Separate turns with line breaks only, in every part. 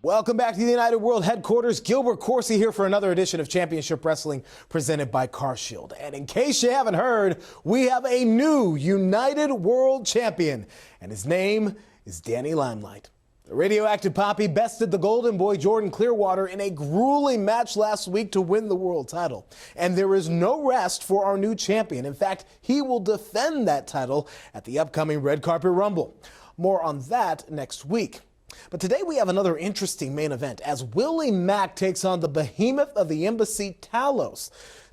Welcome back to the United World headquarters. Gilbert Corsi here for another edition of Championship Wrestling presented by CarShield. And in case you haven't heard, we have a new United World Champion, and his name is Danny Limelight. The radioactive Poppy bested the Golden Boy Jordan Clearwater in a grueling match last week to win the world title. And there is no rest for our new champion. In fact, he will defend that title at the upcoming Red Carpet Rumble. More on that next week. But today we have another interesting main event as Willie Mack takes on the behemoth of the Embassy, Talos.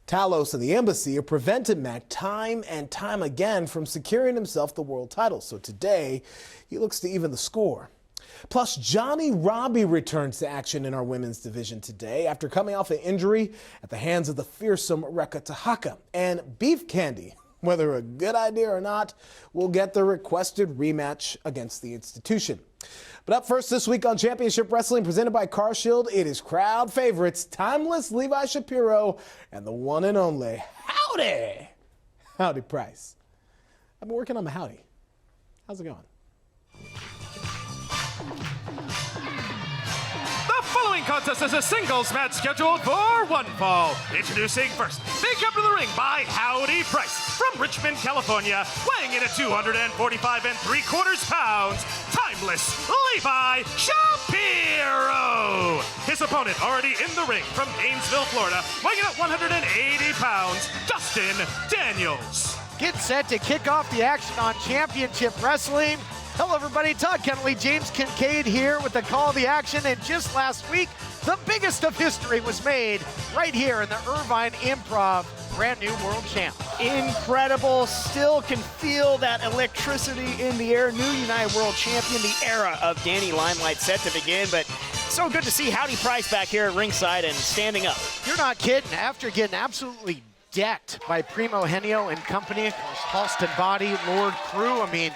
Talos and the Embassy have prevented Mack time and time again from securing himself the world title. So today he looks to even the score. Plus, Johnny Robbie returns to action in our women's division today after coming off an injury at the hands of the fearsome Reka Tahaka. And Beef Candy, whether a good idea or not, will get the requested rematch against the institution. But up first this week on Championship Wrestling presented by CarShield, it is crowd favorites, timeless Levi Shapiro, and the one and only Howdy Price. I've been working on my Howdy. How's it going?
The following contest is a singles match scheduled for one fall. Introducing first, they come to the ring by Howdy Price from Richmond, California, weighing in at 245 3/4 pounds, timeless Levi Shapiro. His opponent already in the ring from Gainesville, Florida, weighing in at 180 pounds, Dustin Daniels.
Get set to kick off the action on Championship Wrestling. Hello everybody, Todd Kennelly, James Kincaid here with the call of the action. And just last week, the biggest of history was made right here in the Irvine Improv, brand new world champ.
Incredible, still can feel that electricity in the air. New United World Champion, the era of Danny Limelight set to begin, but so good to see Howdy Price back here at ringside and standing up.
You're not kidding, after getting absolutely decked by Primo Henio and company, of course, Halston Body, Lord Crew, I mean,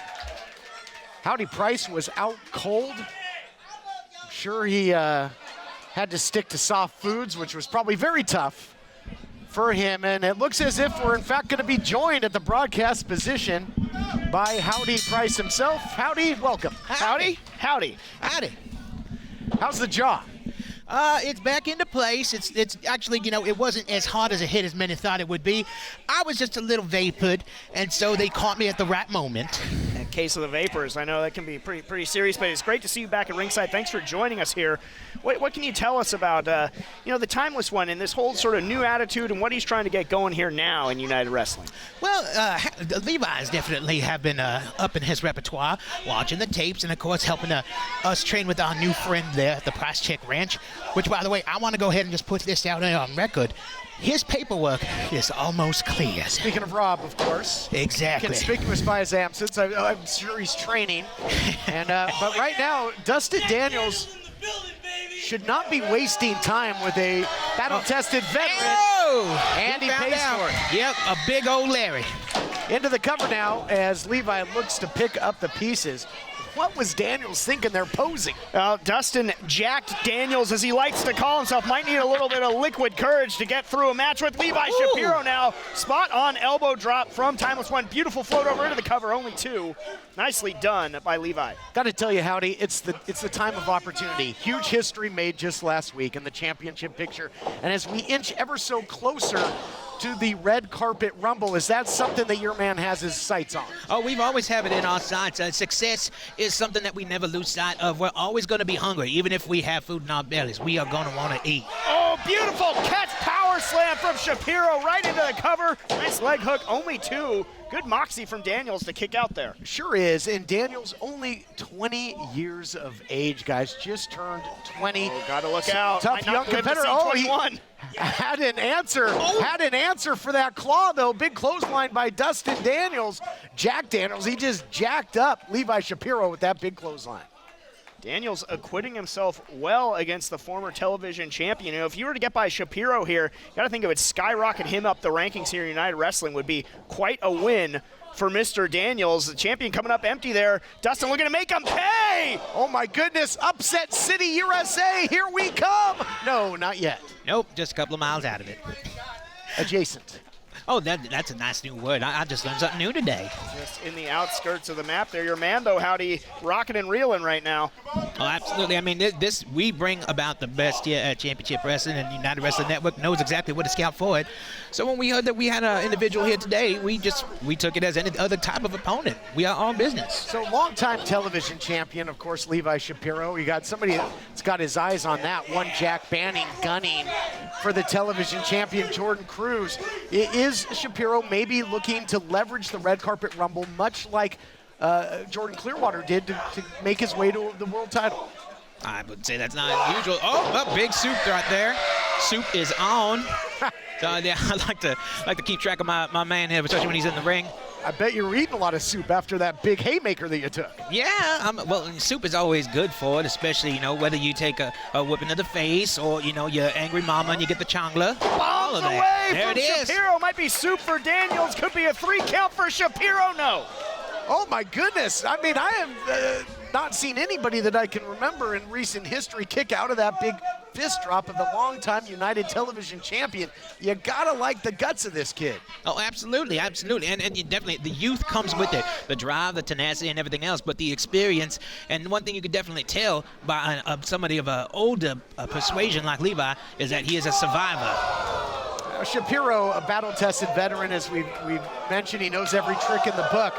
Howdy Price was out cold. I'm sure he had to stick to soft foods, which was probably very tough for him. And it looks as if we're in fact going to be joined at the broadcast position by Howdy Price himself. Howdy, welcome.
Howdy? Howdy.
Howdy.
How's the jaw?
It's back into place. It's actually, you know, it wasn't as hard as a hit as many thought it would be. I was just a little vapored, and so they caught me at the right moment.
In case of the vapors, I know that can be pretty serious, but it's great to see you back at ringside. Thanks for joining us here. What can you tell us about, you know, the Timeless One and this whole sort of new attitude and what he's trying to get going here now in United Wrestling?
Well, Levi's definitely have been up in his repertoire, watching the tapes, and of course helping us train with our new friend there at the Price Check Ranch. Which, by the way, I want to go ahead and just put this out on record. His paperwork is almost clear.
Speaking of Rob, of course.
Exactly.
Conspicuous by his absence. I'm sure he's training. And but right now, Dustin Daniels should not be wasting time with a battle-tested veteran.
Oh!
And he pays for it.
Yep, a big old Larry.
Into the cover now as Levi looks to pick up the pieces. What was Daniels thinking they're posing?
Dustin Jacked Daniels, as he likes to call himself, might need a little bit of liquid courage to get through a match with Levi Shapiro now. Spot on elbow drop from Timeless One. Beautiful float over into the cover, only two. Nicely done by Levi.
Got to tell you, Howdy, it's the time of opportunity. Huge history made just last week in the championship picture. And as we inch ever so closer to the Red Carpet Rumble, is that something that your man has his sights on?
Oh, we've always had it in our sights. Success is something that we never lose sight of. We're always going to be hungry. Even if we have food in our bellies, we are going to want to eat.
Oh, beautiful catch power slam from Shapiro right into the cover. Nice leg hook, only two. Good moxie from Daniels to kick out there.
Sure is, and Daniels only 20 years of age, guys. Just turned 20.
Oh, gotta look out.
Tough young competitor. Oh, he had an answer. Had an answer for that claw, though. Big clothesline by Dustin Daniels. Jack Daniels, he just jacked up Levi Shapiro with that big clothesline.
Daniels acquitting himself well against the former television champion. You know, if you were to get by Shapiro here, you got to think it would skyrocket him up the rankings here in United Wrestling. Would be quite a win for Mr. Daniels. The champion coming up empty there. Dustin looking to make him pay.
Oh my goodness, Upset City, USA, here we come. No, not yet.
Nope, just a couple of miles out of it.
Adjacent.
Oh, that's a nice new word. I just learned something new today.
Just in the outskirts of the map there. Your man, though, Howdy, rocking and reeling right now.
Oh, absolutely. I mean, we bring about the best here at Championship Wrestling, and United Wrestling Network knows exactly what to scout for it. So when we heard that we had an individual here today, we took it as any other type of opponent. We are all business.
So longtime television champion, of course, Levi Shapiro. You got somebody that's got his eyes on that one, Jack Banning, gunning for the television champion, Jordan Cruz. Is Shapiro maybe looking to leverage the red carpet rumble, much like Jordan Clearwater did to make his way to the world title?
I would say that's not unusual. Oh, big Soup right there. Soup is on. So yeah, I like to keep track of my man here, especially when he's in the ring.
I bet you're eating a lot of soup after that big haymaker that you took.
Yeah, well, soup is always good for it, especially, whether you take a whipping to the face or, your angry mama and you get the changla. All of that.
Away
There
from
it is.
Shapiro. Might be Soup for Daniels. Could be a 3 count for Shapiro. No.
Oh, my goodness. I mean, I have not seen anybody that I can remember in recent history kick out of that big fist drop of the longtime United Television champion. You gotta like the guts of this kid.
Oh, absolutely, absolutely. And you definitely, the youth comes with it, the drive, the tenacity, and everything else, but the experience. And one thing you could definitely tell by somebody of an older persuasion like Levi is that he is a survivor.
Shapiro, a battle-tested veteran, as we've mentioned. He knows every trick in the book.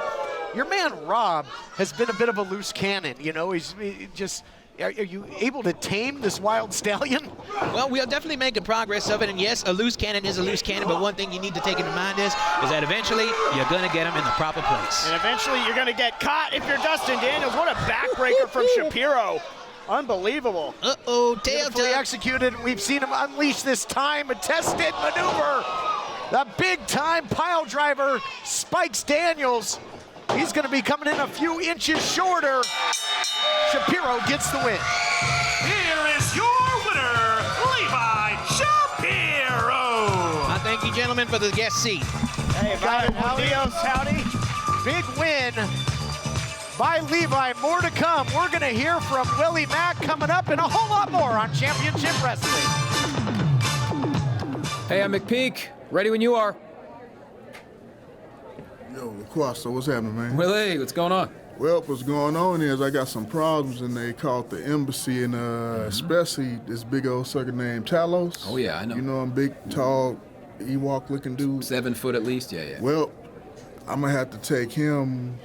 Your man, Rob, has been a bit of a loose cannon. He's just... Are you able to tame this wild stallion?
Well, we are definitely making progress of it, and yes, a loose cannon is a loose cannon, but one thing you need to take into mind is that eventually you're going to get him in the proper place.
And eventually you're going to get caught if you're Dustin Daniels. What a backbreaker from Shapiro. Unbelievable.
Uh-oh, tail
Beautifully
tuck.
executed. We've seen him unleash this time-tested maneuver. The big-time pile driver spikes Daniels. He's going to be coming in a few inches shorter. Shapiro gets the win.
Here is your winner, Levi Shapiro.
I thank you, gentlemen, for the guest seat.
Hey,
Got
Howdy.
it, Howdy. Big win by Levi. More to come. We're going to hear from Willie Mack coming up and a whole lot more on Championship Wrestling.
Hey, I'm McPeak. Ready when you are.
Yo, LaQuasta, what's happening, man?
Willie, what's going on?
Well, what's going on is I got some problems, and they called the embassy, and especially this big old sucker named Talos.
Oh, yeah, I know.
You know, I'm big, tall, Ewok-looking dude.
7 foot at least, yeah.
Well, I'm gonna have to take him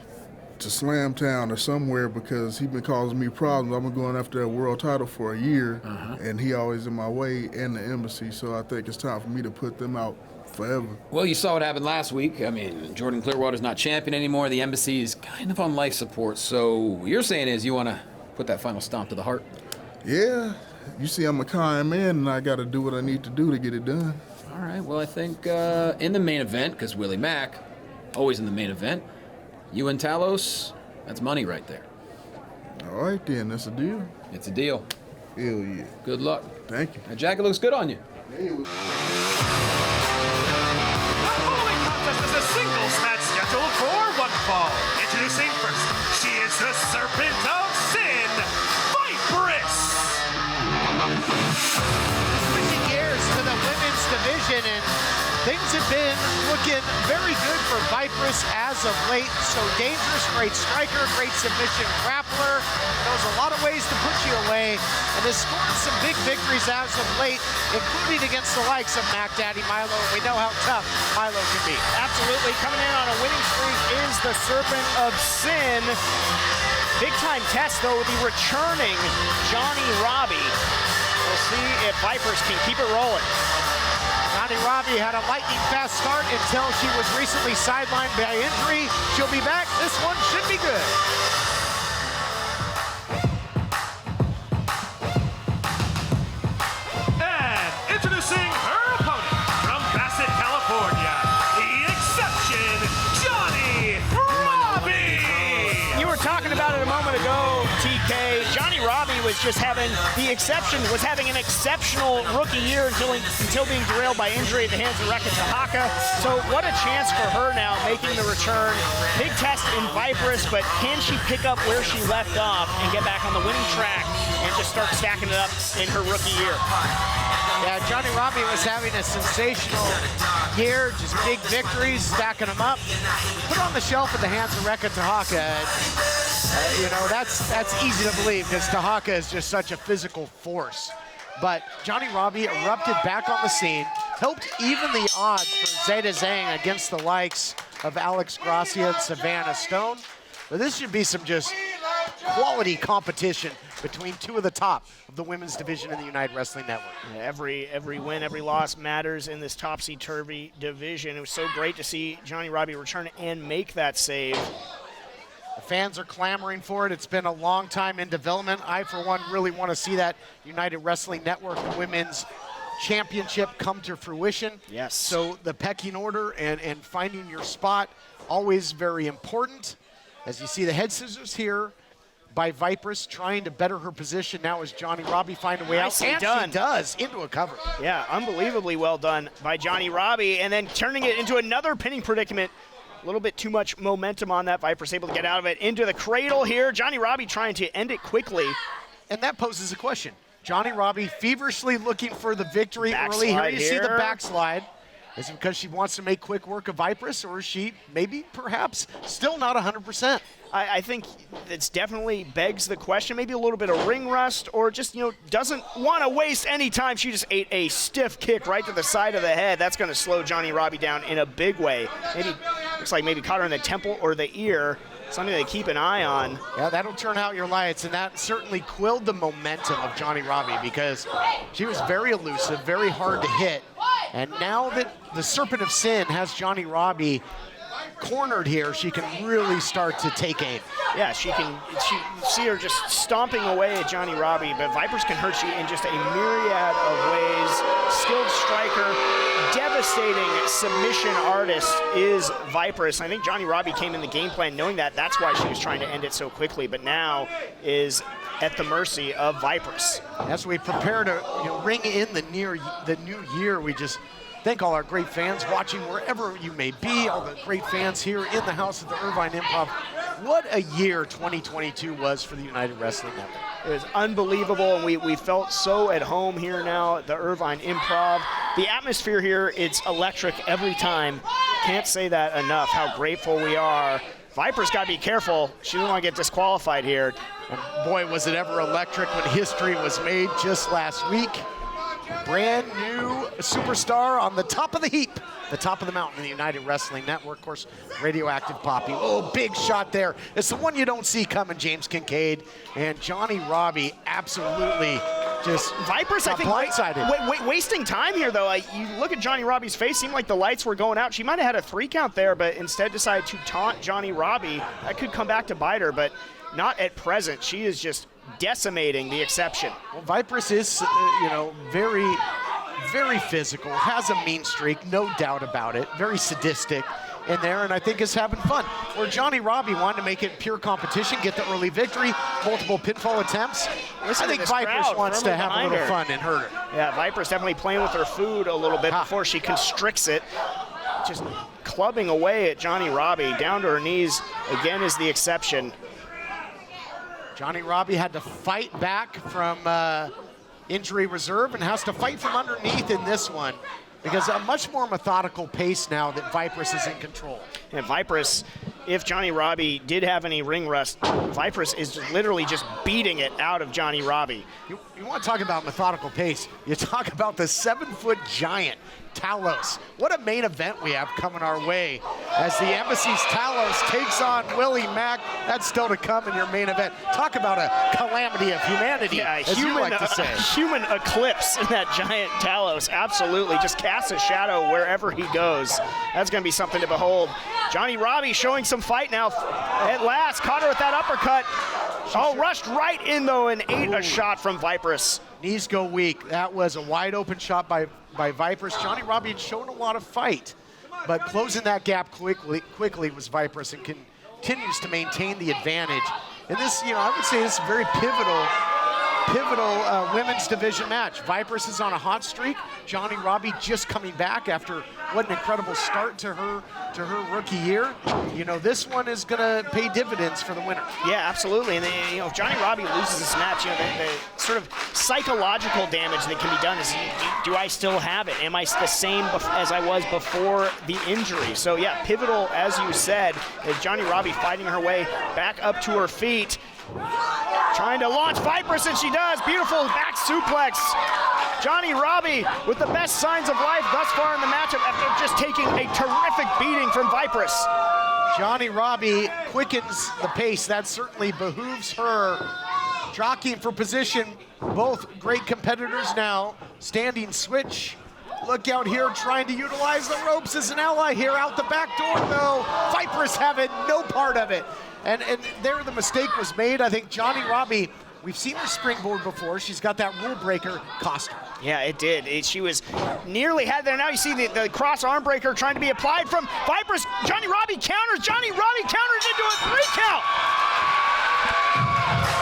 to Slamtown or somewhere because he's been causing me problems. I've been going after that world title for a year, and he always in my way, and the embassy, so I think it's time for me to put them out forever.
Well, you saw what happened last week. I mean, Jordan Clearwater's not champion anymore. The embassy is kind of on life support. So what you're saying is you want to put that final stomp to the heart?
Yeah, you see I'm a kind man, and I gotta do what I need to do to get it done.
All right, well, I think in the main event, because Willie Mack, always in the main event, you and Talos, that's money right there.
All right then, that's a deal.
It's a deal.
Hell yeah.
Good luck.
Thank you.
That jacket looks good on you.
The following contest is a singles match scheduled for one fall. Introducing first, she is the Serpent of Sin, Viperous.
Switching gears to the women's division, and things have been looking very good for Viperous as of late. So dangerous, great striker, great submission grappler, knows a lot of ways to put you away, and has scored some big victories as of late, including against the likes of Mac Daddy Milo. We know how tough Milo can be.
Absolutely. Coming in on a winning streak is the Serpent of Sin. Big time test, though, the returning Johnny Robbie. We'll see if Vipers can keep it rolling.
Johnny Robbie had a lightning fast start until she was recently sidelined by injury. She'll be back. This one should be good.
And introducing her opponent from Bassett, California, the Exception, Johnny Robbie.
You were talking about it a moment ago, TK. Johnny Robbie was just having an exceptional rookie year until being derailed by injury at the hands of Reka Tahaka. So what a chance for her now making the return. Big test in Viperous, but can she pick up where she left off and get back on the winning track and just start stacking it up in her rookie year?
Yeah, Johnny Robbie was having a sensational year, just big victories, stacking them up. Put on the shelf in the hands of Rekka Tahaka. You know, that's easy to believe because Tahaka is just such a physical force. But Johnny Robbie erupted back on the scene, helped even the odds for Zeta Zhang against the likes of Alex Gracia and Savannah Stone. But this should be some just quality competition between two of the top of the women's division in the United Wrestling Network.
Yeah, every win, every loss matters in this topsy-turvy division. It was so great to see Johnny Robbie return and make that save.
The fans are clamoring for it. It's been a long time in development. I, for one, really want to see that United Wrestling Network Women's Championship come to fruition.
Yes.
So the pecking order and finding your spot, always very important. As you see the head scissors here by Vipress, trying to better her position now as Johnny Robbie find a way
Nicely
out.
done.
And she does, into a cover.
Yeah, unbelievably well done by Johnny Robbie, and then turning it into another pinning predicament. A little bit too much momentum on that. Vipress able to get out of it into the cradle here. Johnny Robbie trying to end it quickly.
And that poses a question. Johnny Robbie feverishly looking for the victory early. Here you see the backslide. Is it because she wants to make quick work of Vipress, or is she maybe, perhaps, still not 100%?
I think it's definitely begs the question, maybe a little bit of ring rust, or just, you know, doesn't want to waste any time. She just ate a stiff kick right to the side of the head. That's going to slow Johnny Robbie down in a big way. Maybe, looks like maybe caught her in the temple or the ear. Something to keep an eye on.
Yeah, that'll turn out your lights, and that certainly quilled the momentum of Johnny Robbie because she was very elusive, very hard to hit. And now that the Serpent of Sin has Johnny Robbie cornered here, she can really start to take aim.
Yeah, she see her just stomping away at Johnny Robbie, but Vipress can hurt you in just a myriad of ways. Skilled striker, devastating submission artist is Vipress. I think Johnny Robbie came in the game plan knowing that. That's why she was trying to end it so quickly, but now is at the mercy of Vipress.
As we prepare to ring in the new year, we just thank all our great fans watching wherever you may be, all the great fans here in the house of the Irvine Improv. What a year 2022 was for the United Wrestling Network.
It was unbelievable, and we felt so at home here now at the Irvine Improv. The atmosphere here, it's electric every time. Can't say that enough, how grateful we are. Vipress got to be careful. She doesn't want to get disqualified here.
And boy, was it ever electric when history was made just last week. Brand new superstar on the top of the heap, the top of the mountain in the United Wrestling Network. Of course, Radioactive Poppy. Oh, big shot there. It's the one you don't see coming, James Kincaid. And Johnny Robbie absolutely just
Vipress, I think,
blindsided.
wasting time here, though. You look at Johnny Robbie's face, seemed like the lights were going out. She might have had a 3 count there, but instead decided to taunt Johnny Robbie. That could come back to bite her, but not at present. She is just decimating the exception.
Well, Vipress is, very, very physical, has a mean streak, no doubt about it, very sadistic in there, and I think is having fun. Where Johnny Robbie wanted to make it pure competition, get the early victory, multiple pinfall attempts. I think Vipress wants to have a little fun and hurt her.
Yeah, Vipress definitely playing with her food a little bit before she constricts it. Just clubbing away at Johnny Robbie, down to her knees, again is the exception.
Johnny Robbie had to fight back from injury reserve and has to fight from underneath in this one because a much more methodical pace now that Vipress is in control.
And Vipress, if Johnny Robbie did have any ring rust, Vipress is literally just beating it out of Johnny Robbie.
You want to talk about methodical pace, you talk about the 7-foot giant, Talos. What a main event we have coming our way as the Embassy's Talos takes on Willie Mack. That's still to come in your main event. Talk about a calamity of humanity, as you like to say.
Human eclipse in that giant Talos, absolutely. Just casts a shadow wherever he goes. That's going to be something to behold. Johnny Robbie showing some fight now. At last, caught her with that uppercut. Rushed right in, though, and ate a shot from Vipress.
Knees go weak. That was a wide open shot by Vipress. Johnny Robbie had shown a lot of fight, but closing that gap quickly was Vipress and continues to maintain the advantage. And this, I would say this is very pivotal pivotal women's division match. Viper's is on a hot streak. Johnny Robbie just coming back after what an incredible start to her rookie year. You know, this one is gonna pay dividends for the winner.
Yeah, absolutely. And then, you know, if Johnny Robbie loses this match, you know, the sort of psychological damage that can be done is, do I still have it? Am I the same as I was before the injury? So yeah, pivotal, as you said, is Johnny Robbie fighting her way back up to her feet, trying to launch Viper's, and she does. Beautiful back suplex. Johnny Robbie with the best signs of life thus far in the matchup after just taking a terrific beating from Viper's.
Johnny Robbie quickens the pace. That certainly behooves her. Jockeying for position. Both great competitors now. Standing switch. Look out here, trying to utilize the ropes as an ally here. Out the back door, though. Viper's having no part of it. And there the mistake was made. I think Johnny Robbie, we've seen her springboard before. She's got that rule breaker, cost her.
Yeah, it did. She was nearly had there. Now you see the cross arm breaker trying to be applied from Viper's. Johnny Robbie counters. Johnny Robbie counters into a 3 count.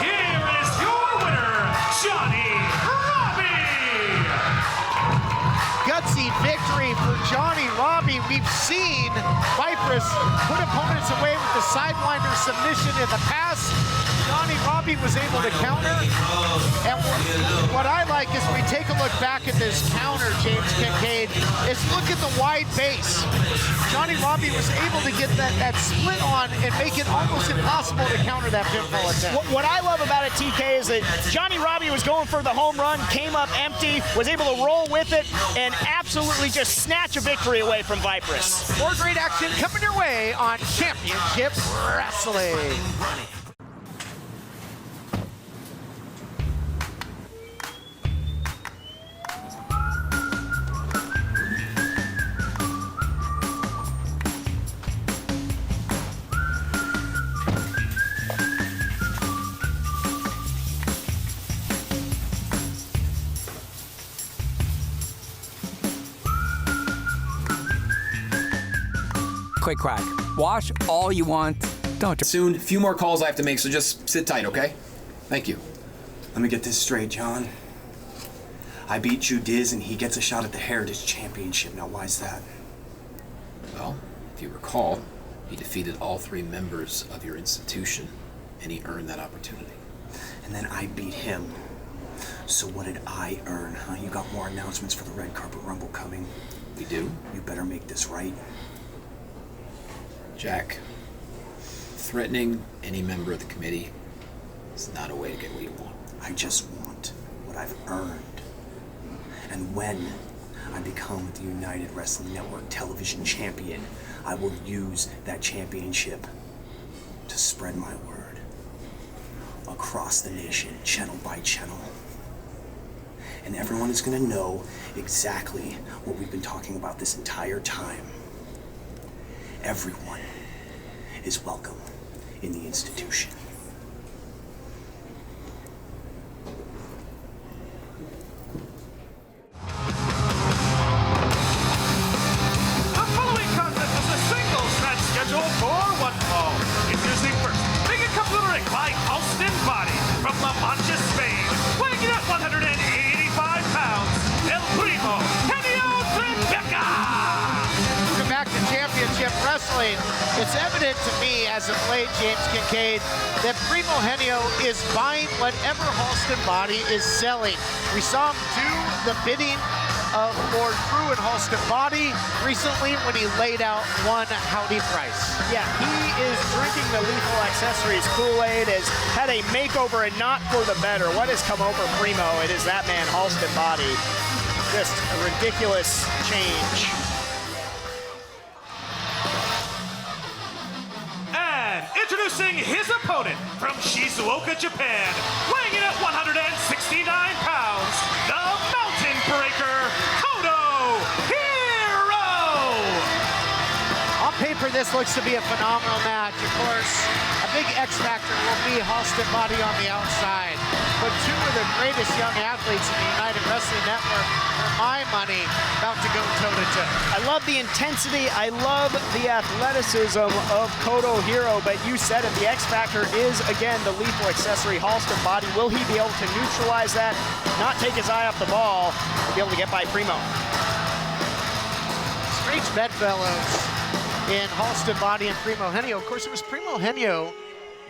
Here is your winner, Johnny Robbie.
Gutsy victory for Johnny Robbie. We've seen Viper's put opponents away with the sidewinder submission in the past. Johnny Robbie was able to counter. And what I like is we take a look back at this counter, James Kincaid, is look at the wide base. Johnny Robbie was able to get that split on and make it almost impossible to counter that pinfall attempt.
What I love about it, TK, is that Johnny Robbie was going for the home run, came up empty, was able to roll with it, and absolutely just snatch a victory away from Viper's.
More great action coming your way on Championship Wrestling.
Quick crack. Wash all you want. Don't.
Soon, a few more calls I have to make, so just sit tight, okay? Thank you.
Let me get this straight, John. I beat Drew Diz and he gets a shot at the Heritage Championship. Now, why's that?
Well, if you recall, he defeated all 3 members of your institution, and he earned that opportunity.
And then I beat him. So what did I earn, huh? You got more announcements for the Red Carpet Rumble coming.
We do?
You better make this right.
Jack, threatening any member of the committee is not a way to get what you want.
I just want what I've earned. And when I become the United Wrestling Network television champion, I will use that championship to spread my word across the nation, channel by channel. And everyone is going to know exactly what we've been talking about this entire time. Everyone is welcome in the institution.
The following contest is a singles match scheduled for one fall. Introducing first, making come to the ring by Halston Body from La Mancha, Spain, weighing in at 185 pounds, El Primo, Henio Tribeca.
Welcome back to Championship Wrestling. It's evident to me as of late, James Kincaid, that Primo Henio is buying whatever Halston Body is selling. We saw him do the bidding of Lord Crew and Halston Body recently when he laid out one Howdy Price.
Yeah, he is drinking the Lethal Accessories Kool-Aid, has had a makeover and not for the better. What has come over Primo? It is that man, Halston Body. Just a ridiculous change.
Introducing his opponent from Shizuoka, Japan, weighing in at 169 pounds, the Mountain Breaker, Kodo Hiro!
On paper, this looks to be a phenomenal match. Of course, a big X factor will be Halston Body on the outside. But two of the greatest young athletes in the United Wrestling Network, for my money, about to go toe-to-toe.
I love the intensity. I love the athleticism of Koto Hiro, but you said it, the X factor is, again, the lethal accessory, Halston body. Will he be able to neutralize that, not take his eye off the ball, be able to get by Primo?
Strange bedfellows in Halston body and Primo Henio. Of course, it was Primo Henio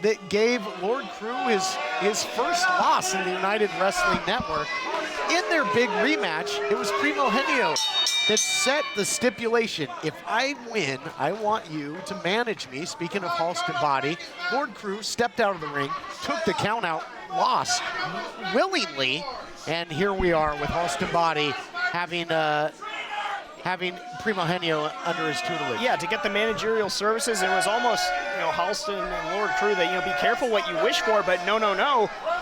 that gave Lord Crew his first loss in the United Wrestling Network. In their big rematch, it was Primo Henio that set the stipulation. If I win, I want you to manage me. Speaking of Halston body, Lord Crew stepped out of the ring, took the count out, lost willingly, and here we are with Halston body having Primo Henio under his tutelage.
Yeah, to get the managerial services, it was almost, Halston and Lord Crew that, be careful what you wish for, but no.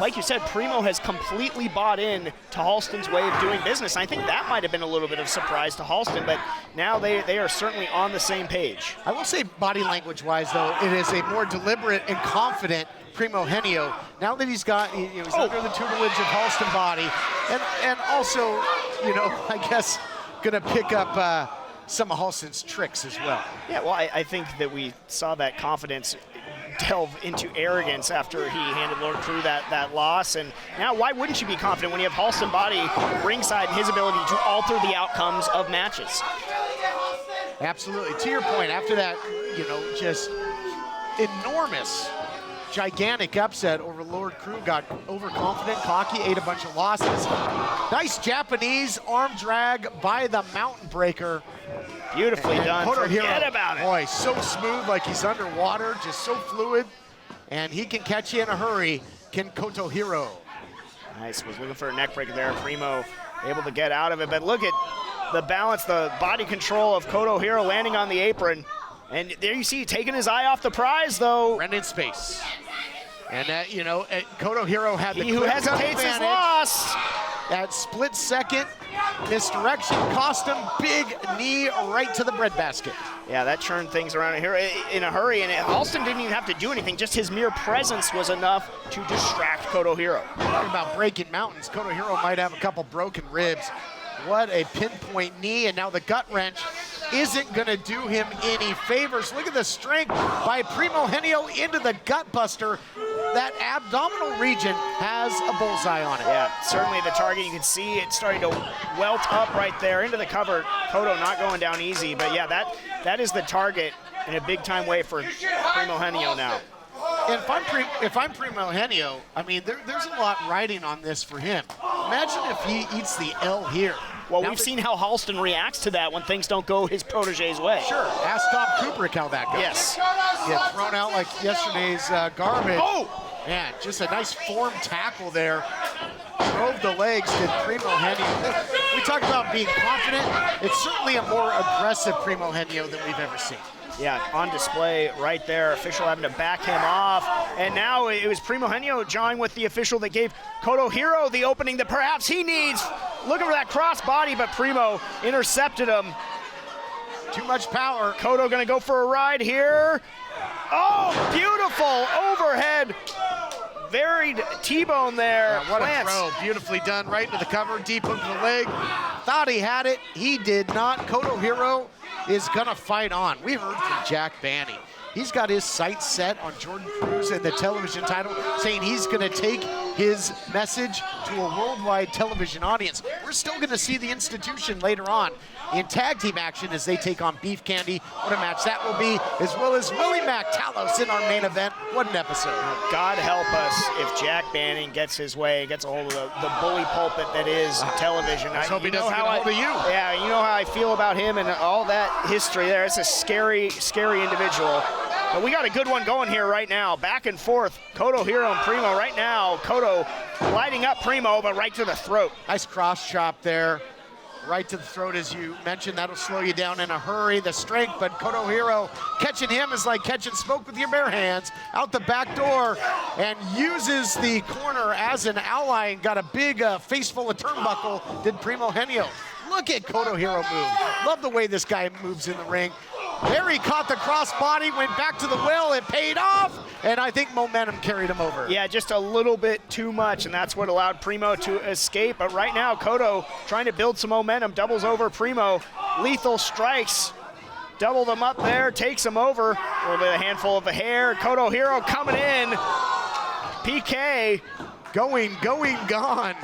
Like you said, Primo has completely bought in to Halston's way of doing business. I think that might have been a little bit of a surprise to Halston, but now they are certainly on the same page.
I will say body language-wise, though, it is a more deliberate and confident Primo Henio. Now that he's got, he's under the tutelage of Halston body, and also, I guess, gonna pick up some of Halston's tricks as well.
Yeah, well, I think that we saw that confidence delve into arrogance after he handed Lord Crew that loss. And now, why wouldn't you be confident when you have Halston body ringside and his ability to alter the outcomes of matches?
Absolutely. To your point, after that, just enormous, gigantic upset over Lord Crew, got overconfident, cocky, ate a bunch of losses. Nice Japanese arm drag by the Mountain Breaker.
Beautifully done. Forget about it.
Boy, so smooth, like he's underwater, just so fluid. And he can catch you in a hurry, can Koto Hiro.
Nice, was looking for a neck breaker there. Primo able to get out of it, but look at the balance, the body control of Koto Hiro landing on the apron. And there you see, taking his eye off the prize, though.
Brendan Space. And, Koto Hiro had the
he who hesitates is lost.
That split second misdirection cost him, big knee right to the breadbasket.
Yeah, that turned things around here in a hurry, and Halston didn't even have to do anything. Just his mere presence was enough to distract Koto Hiro.
Talking about breaking mountains, Koto Hiro might have a couple broken ribs. What a pinpoint knee, and now the gut wrench isn't going to do him any favors. Look at the strength by Primo Henio into the gut buster. That abdominal region has a bullseye on it.
Yeah, certainly the target. You can see it starting to welt up right there into the cover. Koto not going down easy, but yeah, that is the target in a big-time way for Primo Henio now.
And if I'm Primo Henio, I mean, there's a lot riding on this for him. Imagine if he eats the L here.
Well, we've seen how Halston reacts to that when things don't go his protege's way.
Sure. Ask Tom Kubrick how that goes.
Yes.
Get thrown out like yesterday's garbage.
Oh!
Man, just a nice form tackle there. Drove the legs to Primo Henio. We talked about being confident. It's certainly a more aggressive Primo Henio than we've ever seen.
Yeah, on display right there. Official having to back him off. And now it was Primo Henio jawing with the official that gave Koto Hiro the opening that perhaps he needs. Looking for that cross body, but Primo intercepted him.
Too much power.
Koto gonna go for a ride here. Oh, beautiful overhead. Very T-bone there.
Yeah, what a throw. Beautifully done right into the cover, deep into the leg. Thought he had it. He did not. Koto Hiro is going to fight on. We heard from Jack Banny. He's got his sights set on Jordan Cruz and the television title, saying he's going to take his message to a worldwide television audience. We're still going to see the institution later on in tag team action as they take on Beef Candy. What a match that will be, as well as Willie Mac Talos in our main event. What an episode.
God help us if Jack Banning gets his way, gets a hold of the bully pulpit that is television.
I hope he doesn't get a hold of you.
Yeah, you know how I feel about him and all that history there. It's a scary, scary individual. But we got a good one going here right now. Back and forth, Koto Hiro and Primo. Right now, Koto lighting up Primo, but right to the throat.
Nice cross chop there. Right to the throat, as you mentioned. That'll slow you down in a hurry. The strength, but Koto Hiro catching him is like catching smoke with your bare hands. Out the back door and uses the corner as an ally and got a big face full of turnbuckle, did Primo Henio. Look at Koto Hiro move. Love the way this guy moves in the ring. There he caught the crossbody, went back to the well, it paid off, and I think momentum carried him over.
Yeah, just a little bit too much, and that's what allowed Primo to escape. But right now, Cotto trying to build some momentum, doubles over Primo. Lethal strikes, double them up there, takes him over. A little bit of a handful of the hair. Cotto Hero coming in. PK.
Going, gone.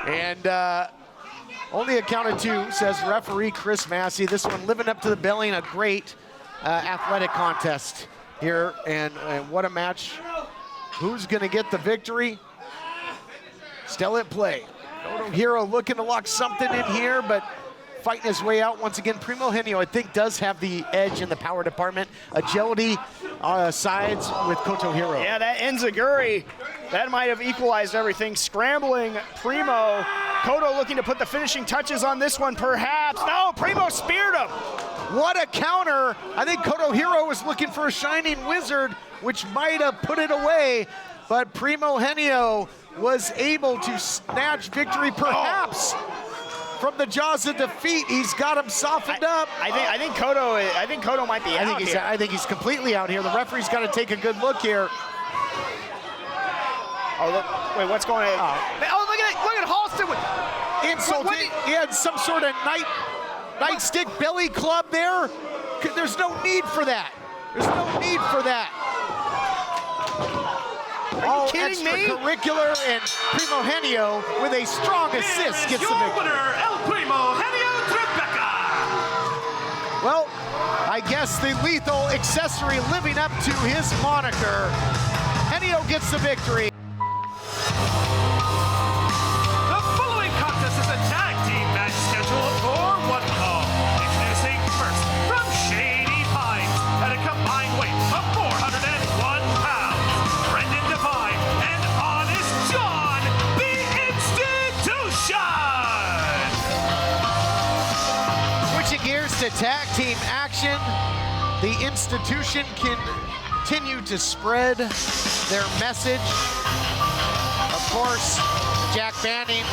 And only a count of 2, says referee Chris Massey. This one living up to the billing, a great athletic contest here. And what a match. Who's gonna get the victory? Still at play. Cotto Hero looking to lock something in here, but fighting his way out once again. Primo Henio, I think, does have the edge in the power department. Agility sides with Cotto Hero.
Yeah, that enziguri, that might have equalized everything. Scrambling Primo. Cotto looking to put the finishing touches on this one, perhaps. No, Primo speared him.
What a counter. I think Cotto Hero was looking for a shining wizard, which might have put it away, but Primo Henio was able to snatch victory, perhaps. From the jaws of defeat, he's got him softened up.
I think Cotto might be out here.
I think he's completely out here. The referee's got to take a good look here.
Oh, look, wait, what's going on? Oh, look at it. Look at Halston.
Insulted. He had some sort of nightstick belly club there. There's no need for that. There's no need for that. All extracurricular, and Primo Henio with a strong assist gets the victory.
Winner, El Primo Henio Tribeca.
Well, I guess the lethal accessory living up to his moniker. Henio gets the victory.
The following contest is a tag team match scheduled for one fall. Introducing first from Shady Pines at a combined weight of 401 pounds. Brendan Devine and Honest John, the Institution.
Switching gears to tag team action, the Institution continue to spread their message. Of course, Jack Banning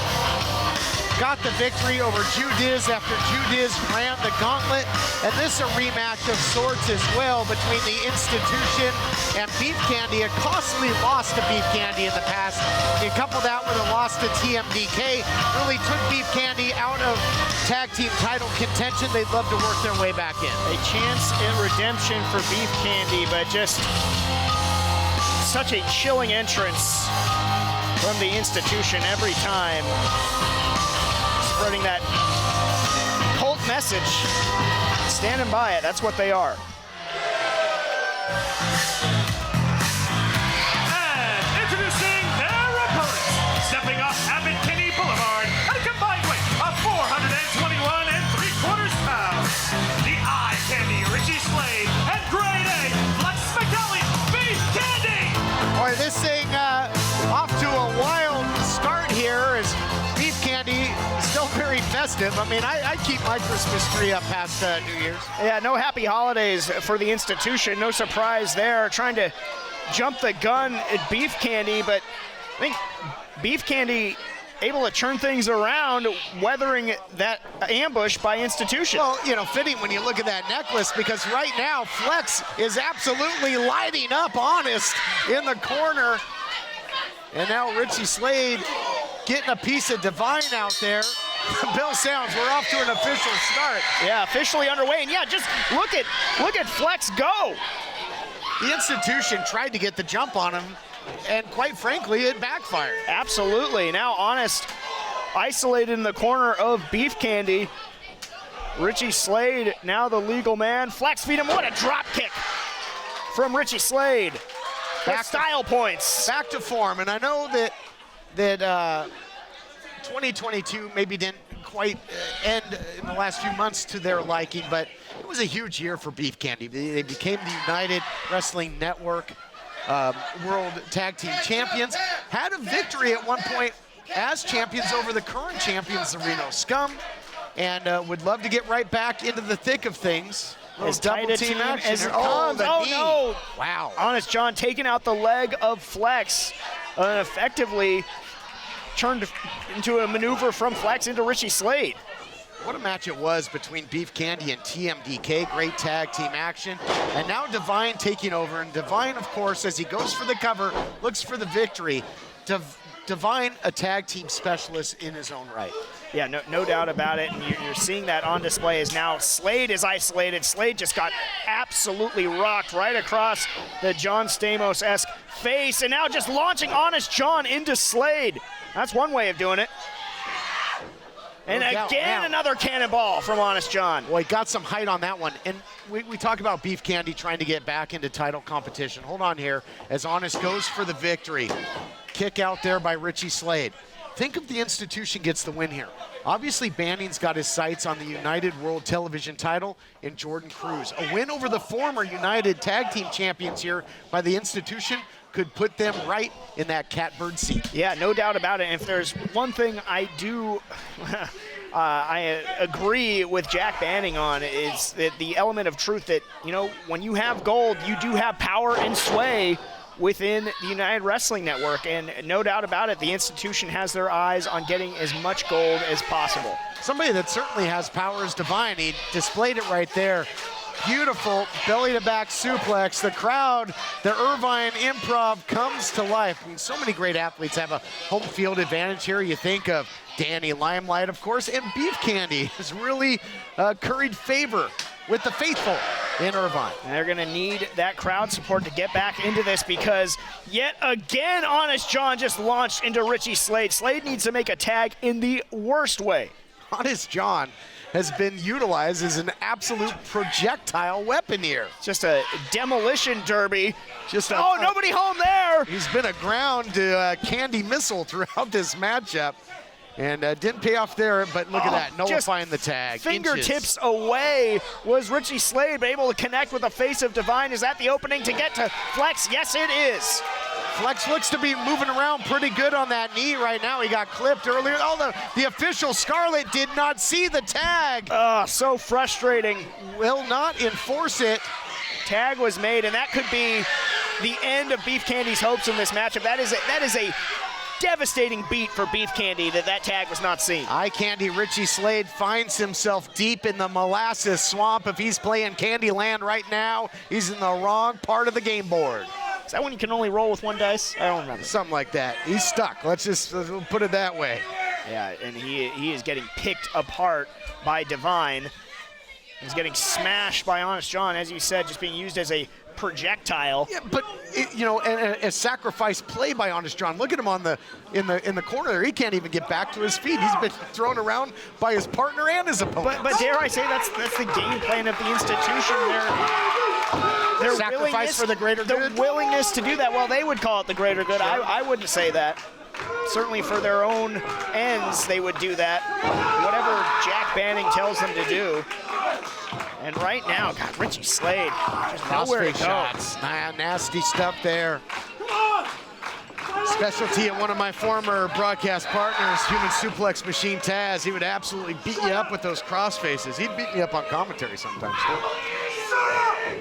got the victory over Judiz after Judiz ran the gauntlet. And this a rematch of sorts as well between the Institution and Beef Candy. A costly loss to Beef Candy in the past. You couple that with a loss to TMDK, really took Beef Candy out of tag team title contention. They'd love to work their way back in.
A chance in redemption for Beef Candy, but just such a chilling entrance from the Institution every time. Spreading that cult message, standing by it, that's what they are.
And introducing their opponents, stepping off Abbott Kinney Boulevard at a combined weight of 421 3/4 pounds. The Eye Candy Richie Slade and Grade A Flex McCallie Beef Candy.
Boy, this thing off to a wild start here as Beef Candy still very festive. I mean, I keep my Christmas tree up past New Year's.
Yeah, no happy holidays for the Institution. No surprise there. Trying to jump the gun at Beef Candy, but I think Beef Candy able to turn things around, weathering that ambush by Institution.
Well, you know, fitting when you look at that necklace, because right now Flex is absolutely lighting up Honest in the corner. And now Richie Slade getting a piece of Divine out there. Bill Sounds, we're off to an official start.
Yeah, officially underway. And yeah, just look at Flex go.
The Institution tried to get the jump on him, and quite frankly, it backfired.
Absolutely. Now Honest isolated in the corner of Beef Candy. Richie Slade, now the legal man. Flex feed him. What a drop kick from Richie Slade. Back style points.
Back to form, and I know that 2022 maybe didn't quite end in the last few months to their liking, but it was a huge year for Beef Candy. They became the United Wrestling Network World Tag Team Champions. Had a victory at one point as champions over the current champions, the Reno Scum, and would love to get right back into the thick of things.
As double team action as it
comes.
Oh, no.
Wow.
Honest John taking out the leg of Flex and effectively turned into a maneuver from Flex into Richie Slade.
What a match it was between Beef Candy and TMDK. Great tag team action. And now Divine taking over. And Divine, of course, as he goes for the cover, looks for the victory. Divine, a tag team specialist in his own right.
Yeah, no doubt about it. And you're seeing that on display as now Slade is isolated. Slade just got absolutely rocked right across the John Stamos-esque face. And now just launching Honest John into Slade. That's one way of doing it. And again, another cannonball from Honest John.
Well, he got some height on that one. And we talk about Beef Candy trying to get back into title competition. Hold on here as Honest goes for the victory. Kick out there by Richie Slade. Think if the institution gets the win here. Obviously, Banning's got his sights on the United World Television title in Jordan Cruz. A win over the former United Tag Team Champions here by the institution could put them right in that catbird seat.
Yeah, no doubt about it. And if there's one thing I do I agree with Jack Banning on, is that the element of truth that, you know, when you have gold, you do have power and sway within the United Wrestling Network. And no doubt about it, the institution has their eyes on getting as much gold as possible.
Somebody that certainly has power is Divine. He displayed it right there. Beautiful belly-to-back suplex. The crowd, the Irvine Improv comes to life. I mean, so many great athletes have a home field advantage here. You think of Danny Limelight, of course, and Beef Candy has really curried favor with the faithful in Irvine.
And they're going to need that crowd support to get back into this, because yet again, Honest John just launched into Richie Slade. Slade needs to make a tag in the worst way.
Honest John has been utilized as an absolute projectile weapon here.
Just a demolition derby. Nobody home there.
He's been a ground candy missile throughout this matchup. And didn't pay off there, but look at that, nullifying the tag.
Fingertips away was Richie Slade, but able to connect with the face of Divine. Is that the opening to get to Flex? Yes, it is.
Flex looks to be moving around pretty good on that knee right now. He got clipped earlier. Oh, the official Scarlett did not see the tag.
So frustrating.
Will not enforce it.
Tag was made, and that could be the end of Beef Candy's hopes in this matchup. That is a devastating beat for Beef Candy that tag was not seen.
Eye Candy Richie Slade finds himself deep in the molasses swamp. If he's playing Candyland right now, he's in the wrong part of the game board.
Is that when you can only roll with one dice? I don't remember.
Something like that. He's stuck. Let's put it that way.
Yeah, and he is getting picked apart by Divine. He's getting smashed by Honest John, as you said, just being used as a projectile.
Yeah, but and a sacrifice play by Honest John. Look at him in the corner there. He can't even get back to his feet. He's been thrown around by his partner and his opponent.
But dare I say, that's the game plan of the institution. Their
sacrifice for the greater good.
The willingness to do that. Well, they would call it the greater good. Sure. I wouldn't say that. Certainly for their own ends, they would do that. Whatever Jack Banning tells them to do. And right now, God, Richie Slade, just nowhere to go.
Shots. Nasty stuff there. Specialty of one of my former broadcast partners, Human Suplex Machine Taz. He would absolutely beat you up with those cross faces. He'd beat me up on commentary sometimes too.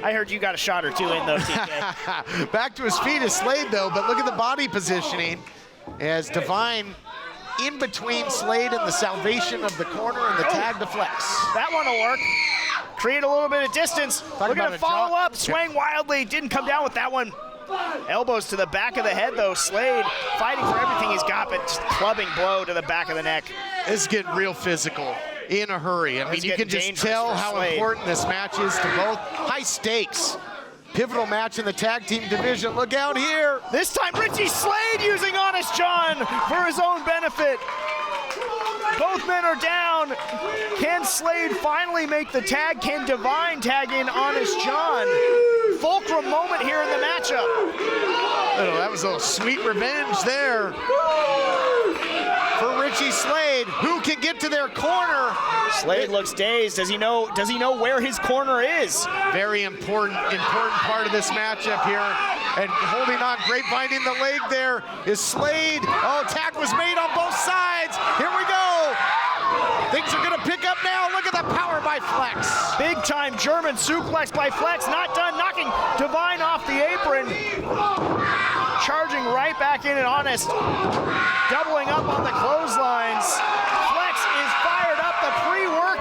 I heard you got a shot or two in though, TK.
Back to his feet is Slade though, but look at the body positioning as Divine in between Slade and the salvation of the corner and the tag to Flex.
That one will work. Create a little bit of distance. We're going to follow up, swing wildly. Didn't come down with that one. Elbows to the back of the head, though. Slade fighting for everything he's got, but just clubbing blow to the back of the neck.
It's getting real physical in a hurry. I mean, you can just tell how important this match is to both. High stakes. Pivotal match in the tag team division. Look out here.
This time, Richie Slade using Honest John for his own benefit. Both men are down. Can Slade finally make the tag? Can Divine tag in Honest John? Fulcrum moment here in the matchup.
Oh, that was a little sweet revenge there for Richie Slade. Who can get to their corner?
Slade looks dazed. Does he know where his corner is?
Very important part of this matchup here. And holding on, grapevine the leg there is Slade. Oh, attack was made on both sides. Here we go. Things are gonna pick up now. Look at the power by Flex.
Big time German suplex by Flex. Not done, knocking Divine off the apron. Charging right back in and Honest. Doubling up on the clotheslines. Flex is fired up. The pre-work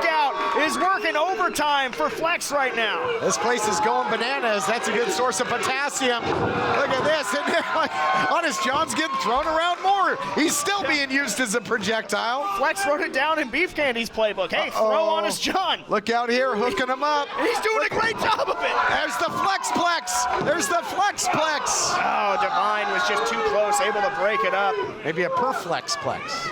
in overtime for Flex right now.
This place is going bananas. That's a good source of potassium. Look at this. And then, like, Honest John's getting thrown around more. He's still being used as a projectile.
Flex wrote it down in Beef Candy's playbook. Hey, throw Honest John.
Look out here, hooking him up.
He's doing a great job of it.
There's the Flexplex. There's the Flexplex.
Oh, Divine was just too close, able to break it up.
Maybe a Perflexplex.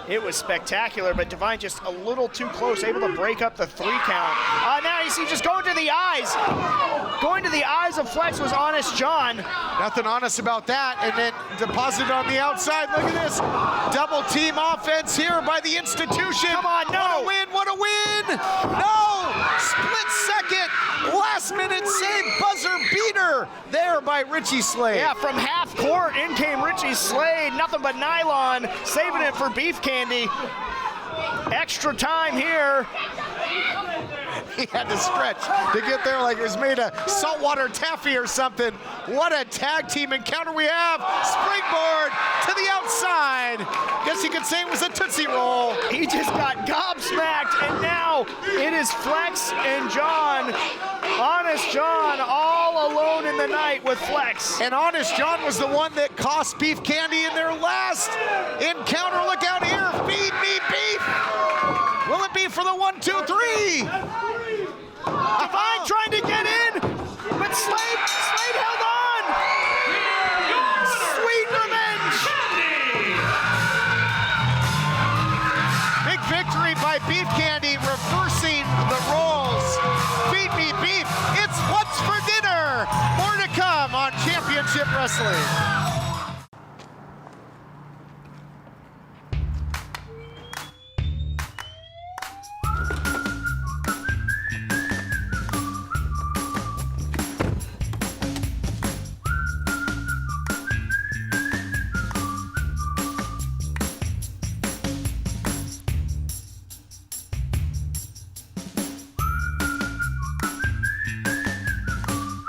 It was spectacular, but Divine just a little too close, able to break up the 3 count. Now you see just going to the eyes. Going to the eyes of Flex was Honest John.
Nothing honest about that, and then deposited on the outside. Look at this. Double team offense here by the institution.
Come on, no.
What a win. No, split second, last minute save, buzzer beater there by Richie Slade.
Yeah, from half court, in came Richie Slade, nothing but nylon, saving it for Beef Candy. Extra time here.
He had to stretch to get there like it was made of saltwater taffy or something. What a tag team encounter we have. Springboard to the outside. Guess you could say it was a Tootsie Roll.
He just got gobsmacked, and now it is Flex and John. Honest John all alone in the night with Flex.
And Honest John was the one that cost Beef Candy in their last encounter. Look out here. Feed me beef. Will it be for the 1, 2, 3?
Divine trying to get in, but Slade held on. Sweet revenge.
Big victory by Beef Candy, reversing the roles. Feed me beef. It's what's for dinner. More to come on Championship Wrestling.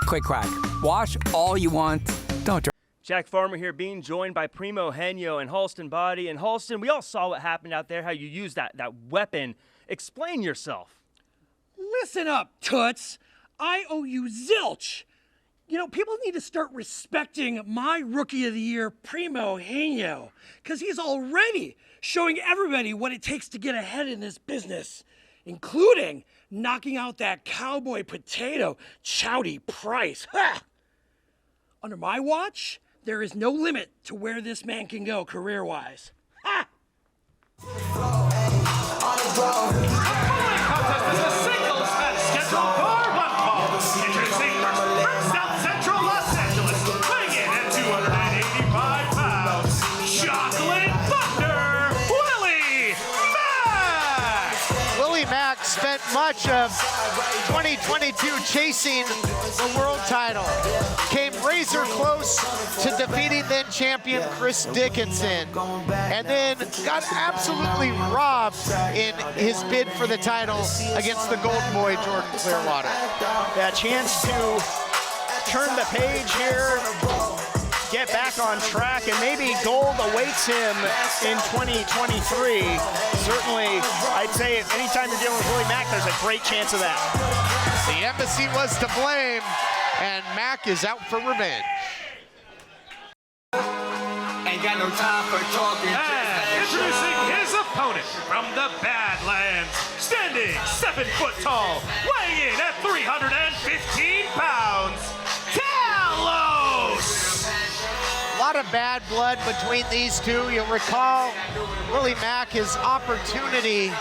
Quick crack. Wash all you want. Don't drink.
Jack Farmer here, being joined by Primo Henyo and Halston Body. And Halston, we all saw what happened out there, how you used that weapon. Explain yourself.
Listen up, Toots. I owe you zilch. You know, people need to start respecting my Rookie of the Year, Primo Henyo, because he's already showing everybody what it takes to get ahead in this business, including knocking out that cowboy potato, Chowdy Price. Ha! Under my watch, there is no limit to where this man can go career-wise. Ha!
Contest is a singles match scheduled for one fall. Introducing from South Central Los Angeles, weighing in at 285 pounds, Chocolate Thunder, Willie Mack.
Willie Mack spent much of 2022 chasing the world title. Came razor close to defeating then champion Chris Dickinson, and then got absolutely robbed in his bid for the title against the Golden Boy Jordan Clearwater.
That chance to turn the page here, get back on track, and maybe gold awaits him in 2023. Certainly, I'd say anytime you're dealing with Willie Mack, there's a great chance of that.
The embassy was to blame, and Mack is out for revenge.
Ain't got no time for talking.
And introducing his opponent from the Badlands, standing 7 foot tall, weighing in at 315 pounds, Talos.
A lot of bad blood between these two. You'll recall Willie Mack, his opportunity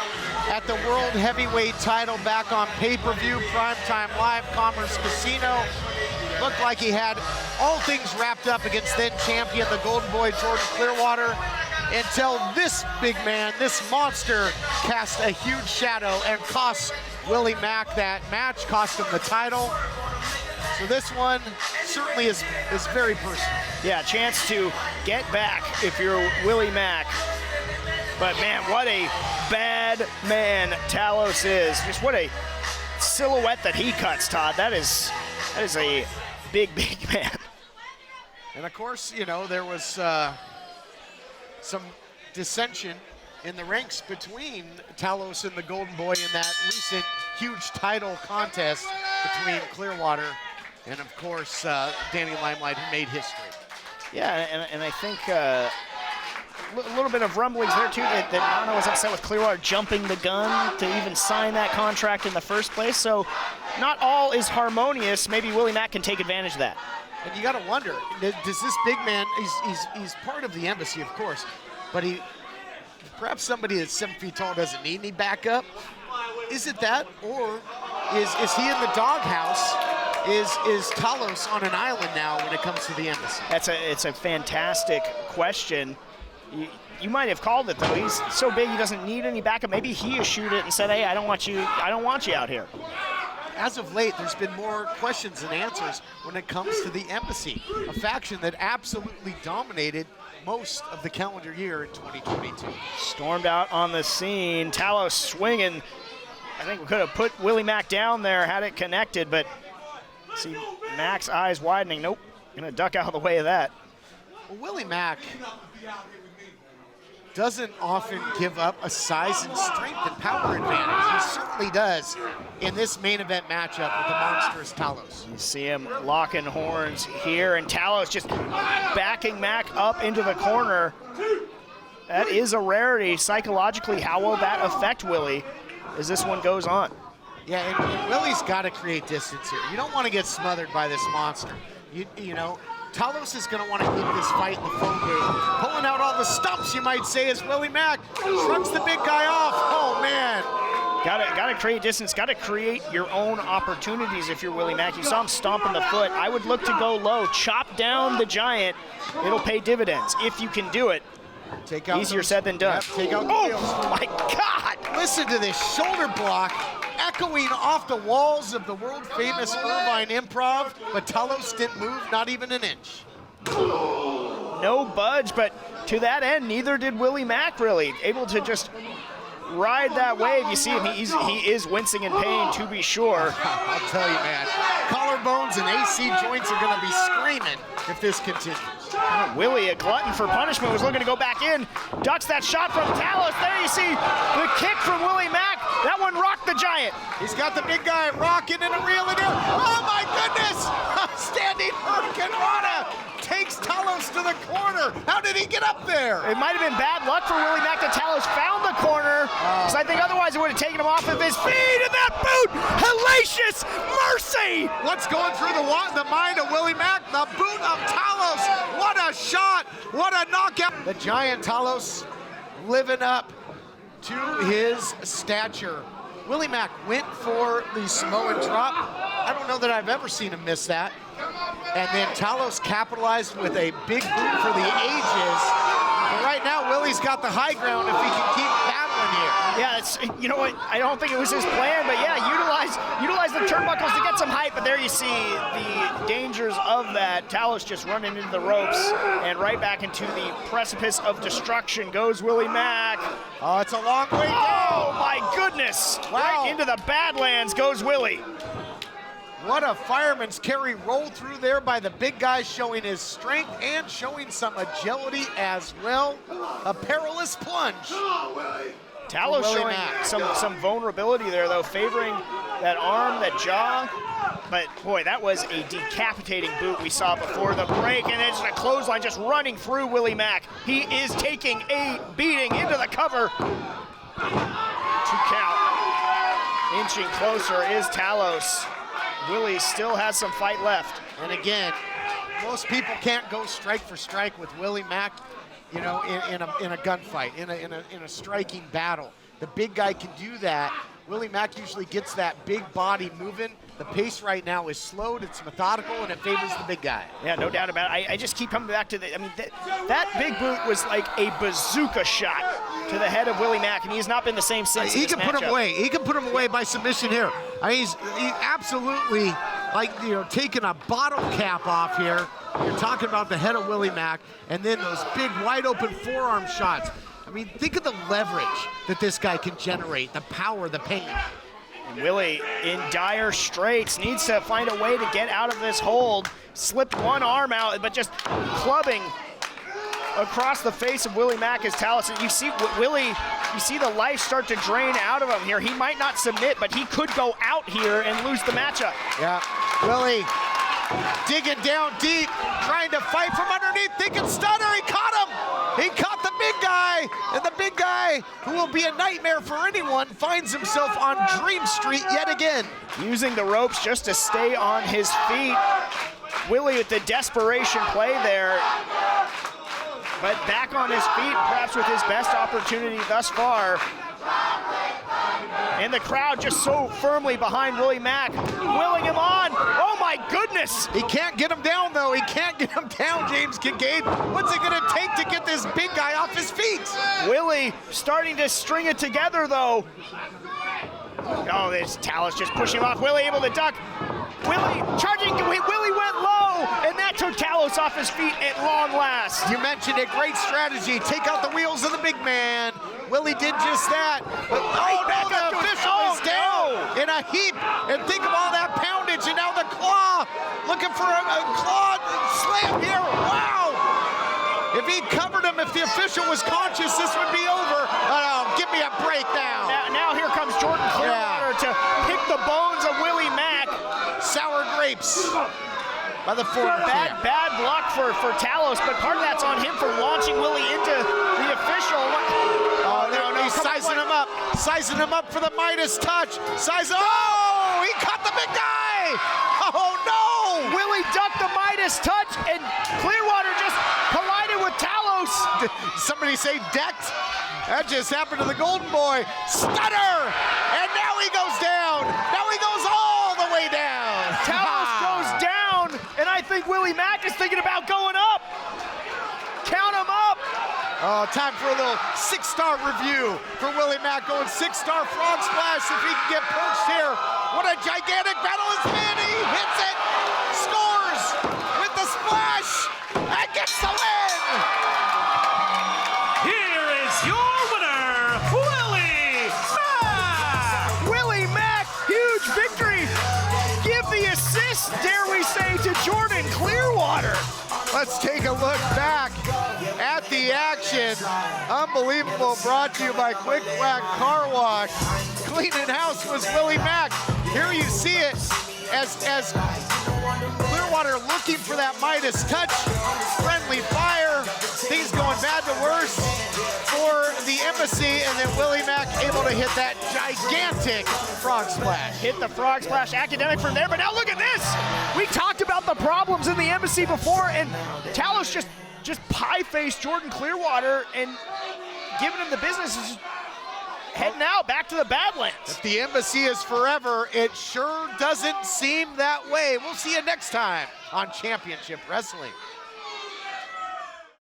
at the World Heavyweight title back on pay-per-view, Primetime Live, Commerce Casino. Looked like he had all things wrapped up against then champion, the Golden Boy Jordan Clearwater, until this big man, this monster, cast a huge shadow and cost Willie Mack that match, cost him the title. So this one certainly is very personal.
Yeah, chance to get back if you're Willie Mack. But man, what a bad man Talos is. Just what a silhouette that he cuts, Todd. That is a big man.
And of course, you know, there was some dissension in the ranks between Talos and the Golden Boy in that recent huge title contest between Clearwater and, of course, Danny Limelight, who made history.
Yeah, and I think a little bit of rumblings there, too, that Nano was upset with Clearwater jumping the gun to even sign that contract in the first place. So not all is harmonious. Maybe Willie Mack can take advantage of that.
And you got to wonder, does this big man, he's part of the embassy, of course, but perhaps somebody that's 7 feet tall doesn't need any backup? Is it that, or is he in the doghouse? Is Talos on an island now when it comes to the embassy?
It's a fantastic question. You might have called it, though. He's so big he doesn't need any backup. Maybe he eschewed it and said, hey, I don't want you out here.
As of late, there's been more questions than answers when it comes to the embassy, a faction that absolutely dominated most of the calendar year in 2022.
Stormed out on the scene. Talos swinging. I think we could have put Willie Mack down there had it connected, but see Mack's eyes widening. Nope, gonna duck out of the way of that.
Well, Willie Mack doesn't often give up a size and strength and power advantage. He certainly does in this main event matchup with the monstrous Talos.
You see him locking horns here, and Talos just backing Mack up into the corner. That is a rarity. Psychologically, how will that affect Willie as this one goes on?
Yeah, and Willie's got to create distance here. You don't want to get smothered by this monster. You know, Talos is going to want to keep this fight in the phone booth. Pulling out all the stumps, you might say, as Willie Mack shrugs the big guy off. Oh, man.
Gotta create distance, gotta create your own opportunities if you're Willie Mack. You saw him stomping the foot. I would look to go low, chop down the giant. It'll pay dividends if you can do it.
Take out
Easier said than done.
Yep, take out the wheels.
My God!
Listen to this shoulder block echoing off the walls of the world-famous Irvine Improv, but Talos didn't move, not even an inch.
No budge, but to that end, neither did Willie Mack really. Able to just ride that wave. You see him, he is wincing in pain, to be sure.
I'll tell you, man, collarbones and AC joints are gonna be screaming if this continues.
Willie, a glutton for punishment, was looking to go back in, ducks that shot from Talos. There you see the kick from Willie Mack. That one rocked the giant.
He's got the big guy rocking and reeling in. Oh my goodness! Standing Hurricane Rana takes Talos to the corner. How did he get up there?
It might have been bad luck for Willie Mack that Talos found the corner, because I think otherwise it would have taken him off of his feet. And that boot, hellacious mercy!
What's going through the mind of Willie Mack? The boot of Talos. What a shot! What a knockout! The giant Talos living up to his stature. Willie Mack went for the Samoan drop. I don't know that I've ever seen him miss that. And then Talos capitalized with a big boot for the ages. But right now, Willie's got the high ground if he can keep battling here.
Yeah, you know what? I don't think it was his plan, but yeah, utilize the turnbuckles to get some height. But there you see the dangers of that. Talos just running into the ropes and right back into the precipice of destruction goes Willie Mack.
Oh, it's a long way down.
Oh my goodness!
Wow.
Right into the Badlands goes Willie.
What a fireman's carry roll through there by the big guy, showing his strength and showing some agility as well. A perilous plunge.
Talos showing some vulnerability there, though, favoring that arm, that jaw. But, boy, that was a decapitating boot we saw before the break, and it's a clothesline just running through Willie Mack. He is taking a beating into the cover. 2 count. Inching closer is Talos. Willie still has some fight left.
And again, most people can't go strike for strike with Willie Mack, you know, in a gunfight, in a striking battle. The big guy can do that. Willie Mack usually gets that big body moving. The pace right now is slowed, it's methodical, and it favors the big guy.
Yeah, no doubt about it. I just keep coming back to that big boot was like a bazooka shot to the head of Willie Mack, and he's not been the same since.
He can put him away. He can put him away by submission here. I mean, he's absolutely, like, you know, taking a bottle cap off here. You're talking about the head of Willie Mack, and then those big wide open forearm shots. I mean, think of the leverage that this guy can generate, the power, the pain.
And Willie, in dire straits, needs to find a way to get out of this hold. Slipped one arm out, but just clubbing across the face of Willie Mack as Talos. You see Willie, you see the life start to drain out of him here. He might not submit, but he could go out here and lose the matchup.
Yeah, Willie digging down deep, trying to fight from underneath, thinking stunner. He caught him. He caught the big guy, and the big guy, who will be a nightmare for anyone, finds himself on Dream Street yet again.
Using the ropes just to stay on his feet. Willie with the desperation play there, but back on his feet, perhaps with his best opportunity thus far. And the crowd just so firmly behind Willie Mack, willing him on. Oh my goodness!
He can't get him down though. He can't get him down, James Kincaid. What's it gonna take to get this big guy off his feet?
Willie starting to string it together though. Oh, this Talos just pushing him off. Willie able to duck. Willie charging, Willie went low, and that took Talos off his feet at long last.
You mentioned it, great strategy. Take out the wheels of the big man. Willie did just that. But oh no, the official is down in a heap. And think of all that poundage, and now the claw, looking for a claw slam here. Wow! If he'd covered him, if the official was conscious, this would be over. Oh, give me a break now.
Now here comes Jordan Clearwater to pick the bones of Willie Mack.
Sour grapes by the former champ.
Bad luck for Talos, but part of that's on him for launching Willie into the official.
Oh, no, he's sizing him up for the Midas touch. Oh, he caught the big guy. Oh no!
Willie ducked the Midas touch, and Clearwater just collided with Talos.
Somebody say decked? That just happened to the Golden Boy. Stunner! And now he goes down. Now he goes all the way down.
Talos goes down, and I think Willie Mack is thinking about going up. Count him up.
Oh, time for a little 6-star review for Willie Mack, going 6-star frog splash if he can get perched here. What a gigantic battle has been. He hits it, scores with the splash, and gets the win.
Here is your winner, Willie Mack!
Willie Mack, huge victory. Give the assist, dare we say, to Jordan Clearwater.
Let's take a look back at the action. Unbelievable, brought to you by Quick Quack Car Wash. Cleaning house was Willie Mack. Here you see it as Clearwater looking for that Midas touch. Friendly fire. Things going bad to worse for the embassy, and then Willie Mack able to hit that gigantic frog splash.
Hit the frog splash, academic from there, but now look at this. We talked about the problems in the embassy before, and Talos just pie-faced Jordan Clearwater and giving him the business. Is heading out back to the Badlands.
If the embassy is forever, it sure doesn't seem that way. We'll see you next time on Championship Wrestling.